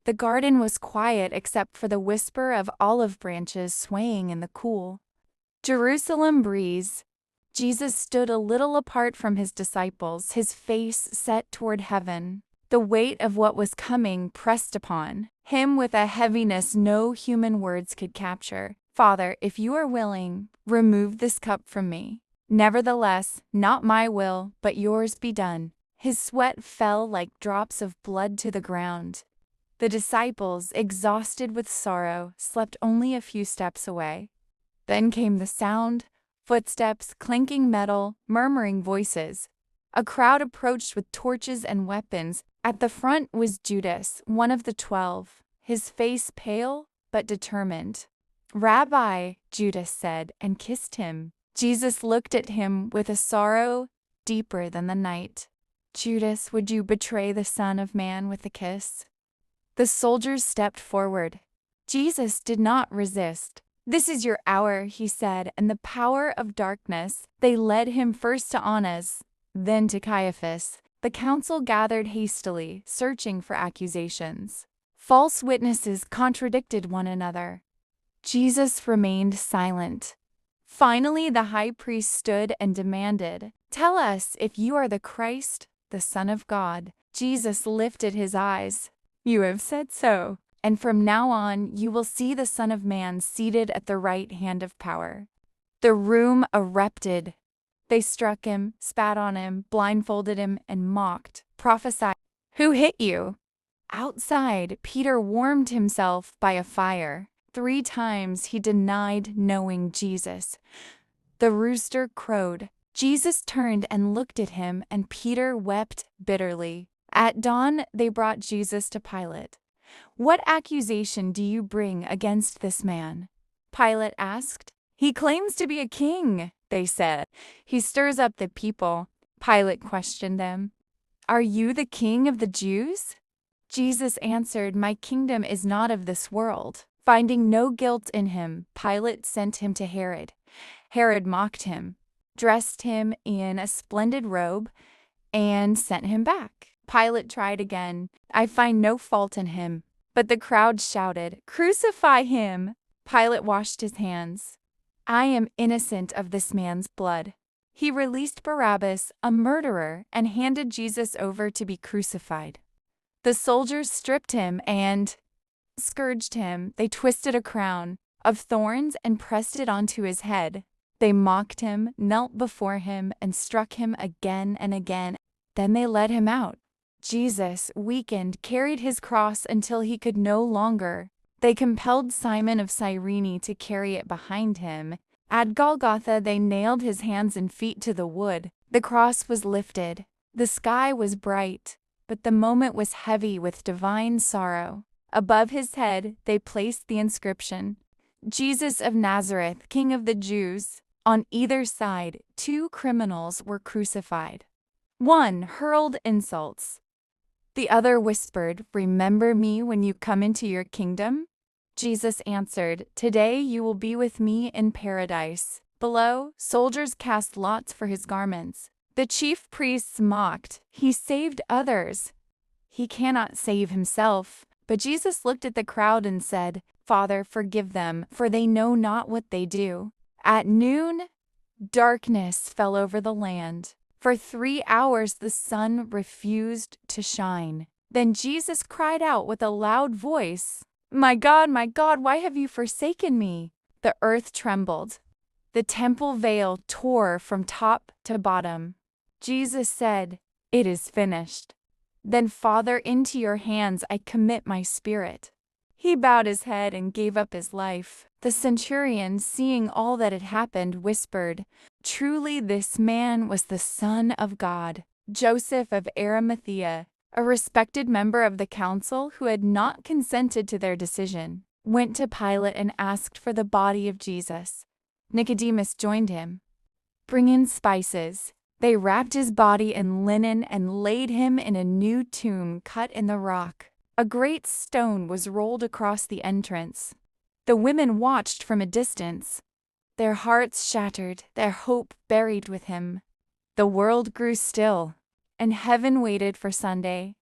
The garden was quiet except for the whisper of olive branches swaying in the cool Jerusalem breeze. Jesus stood a little apart from his disciples, his face set toward heaven. The weight of what was coming pressed upon him with a heaviness no human words could capture. Father, if you are willing, remove this cup from me. Nevertheless, not my will, but yours be done. His sweat fell like drops of blood to the ground. The disciples, exhausted with sorrow, slept only a few steps away. Then came the sound, footsteps, clinking metal, murmuring voices. A crowd approached with torches and weapons. At the front was Judas, one of the 12, his face pale but determined. "Rabbi," Judas said, and kissed him. Jesus looked at him with a sorrow deeper than the night. "Judas, would you betray the Son of Man with a kiss?" The soldiers stepped forward. Jesus did not resist. "This is your hour," he said, and the power of darkness. They led him first to Annas, then to Caiaphas. The council gathered hastily, searching for accusations. False witnesses contradicted one another. Jesus remained silent. Finally, the high priest stood and demanded, "Tell us if you are the Christ, the Son of God." Jesus lifted his eyes. "You have said so. And from now on you will see the Son of Man seated at the right hand of power." The room erupted. They struck him, spat on him, blindfolded him, and mocked. "Prophesy. Who hit you?" Outside, Peter warmed himself by a fire. 3 times he denied knowing Jesus. The rooster crowed. Jesus turned and looked at him, and Peter wept bitterly. At dawn, they brought Jesus to Pilate. "What accusation do you bring against this man?" Pilate asked. "He claims to be a king," they said. "He stirs up the people." Pilate questioned them. "Are you the king of the Jews?" Jesus answered, "My kingdom is not of this world." Finding no guilt in him, Pilate sent him to Herod. Herod mocked him, dressed him in a splendid robe, and sent him back. Pilate tried again. "I find no fault in him." But the crowd shouted, "Crucify him!" Pilate washed his hands. "I am innocent of this man's blood." He released Barabbas, a murderer, and handed Jesus over to be crucified. The soldiers stripped him and scourged him. They twisted a crown of thorns and pressed it onto his head. They mocked him, knelt before him, and struck him again and again. Then they led him out. Jesus, weakened, carried his cross until he could no longer. They compelled Simon of Cyrene to carry it behind him. At Golgotha they nailed his hands and feet to the wood. The cross was lifted. The sky was bright, but the moment was heavy with divine sorrow. Above his head they placed the inscription, "Jesus of Nazareth, King of the Jews." On either side, 2 criminals were crucified. One hurled insults. The other whispered, "Remember me when you come into your kingdom." Jesus answered, "Today you will be with me in paradise." Below, soldiers cast lots for his garments. The chief priests mocked, "He saved others. He cannot save himself." But Jesus looked at the crowd and said, "Father, forgive them, for they know not what they do." At noon, darkness fell over the land. For 3 hours the sun refused to shine. Then Jesus cried out with a loud voice, my God, why have you forsaken me?" The earth trembled. The temple veil tore from top to bottom. Jesus said, "It is finished." Then, "Father, into your hands I commit my spirit." He bowed his head and gave up his life. The centurion, seeing all that had happened, whispered, "Truly this man was the Son of God." Joseph of Arimathea, a respected member of the council who had not consented to their decision, went to Pilate and asked for the body of Jesus. Nicodemus joined him. "Bring in spices." They wrapped his body in linen and laid him in a new tomb cut in the rock. A great stone was rolled across the entrance. The women watched from a distance, their hearts shattered, their hope buried with him. The world grew still, and heaven waited for Sunday.